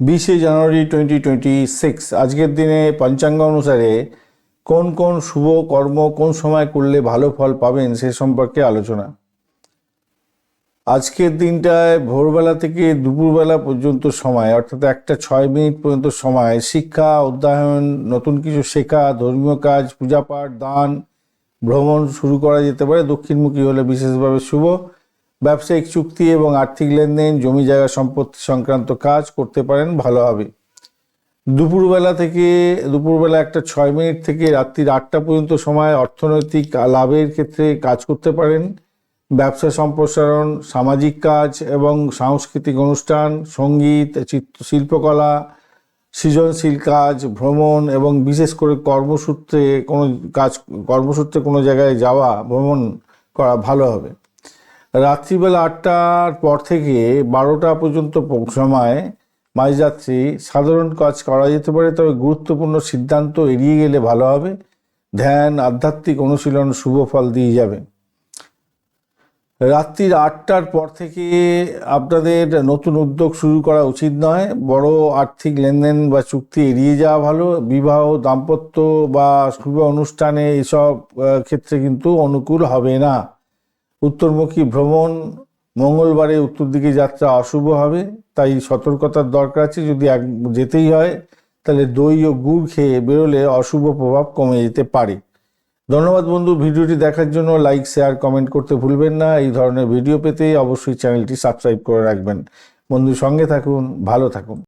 20 জানুয়ারি 2026 আজকের দিনে পঞ্চাঙ্গ অনুসারে কোন কোন শুভ কর্ম কোন সময় করলে ভালো ফল পাবেন সে সম্পর্কে আলোচনা। আজকের দিনটায় ভোরবেলা থেকে দুপুরবেলা পর্যন্ত সময়, অর্থাৎ 1:06 পর্যন্ত সময় শিক্ষা, অধ্যয়ন, নতুন কিছু শেখা, ধর্মীয় কাজ, পূজাপাঠ, দান, ভ্রমণ শুরু করা যেতে পারে। দক্ষিণমুখী হলে বিশেষভাবে শুভ। ব্যবসায়িক চুক্তি এবং আর্থিক লেনদেন, জমি জায়গা সম্পত্তি সংক্রান্ত কাজ করতে পারেন, ভালো হবে। দুপুরবেলা 1:06 থেকে রাত্রির 8টা পর্যন্ত সময় অর্থনৈতিক লাভের ক্ষেত্রে কাজ করতে পারেন। ব্যবসা সম্প্রসারণ, সামাজিক কাজ এবং সাংস্কৃতিক অনুষ্ঠান, সঙ্গীত, শিল্পকলা, সৃজনশীল কাজ, ভ্রমণ এবং বিশেষ করে কর্মসূত্রে কোনো জায়গায় যাওয়া, ভ্রমণ করা ভালো হবে। রাত্রিবেলা 8টার পর থেকে 12টা পর্যন্ত সময় মাঝরাত্রি সাধারণ কাজ করা যেতে পারে, তবে গুরুত্বপূর্ণ সিদ্ধান্ত এড়িয়ে গেলে ভালো হবে। ধ্যান, আধ্যাত্মিক অনুশীলন শুভ ফল দিয়ে যাবে। রাত্রির 8টার পর থেকে আপনাদের নতুন উদ্যোগ শুরু করা উচিত নয়। বড় আর্থিক লেনদেন বা চুক্তি এড়িয়ে যাওয়া ভালো। বিবাহ, দাম্পত্য বা শুভ অনুষ্ঠানে এসব ক্ষেত্রে কিন্তু অনুকূল হবে না। উত্তরমুখী ভ্রমণ, মঙ্গলবারে উত্তর দিকে যাত্রা অশুভ হবে, তাই সতর্কতার দরকার আছে। যদি যেতেই হয় তাহলে দই ও গুড় খেয়ে বেরোলে অশুভ প্রভাব কমে যেতে পারে। ধন্যবাদ বন্ধু, ভিডিওটি দেখার জন্য। লাইক, শেয়ার, কমেন্ট করতে ভুলবেন না। এই ধরনের ভিডিও পেতে অবশ্যই চ্যানেলটি সাবস্ক্রাইব করে রাখবেন। বন্ধু, সঙ্গে থাকুন, ভালো থাকুন।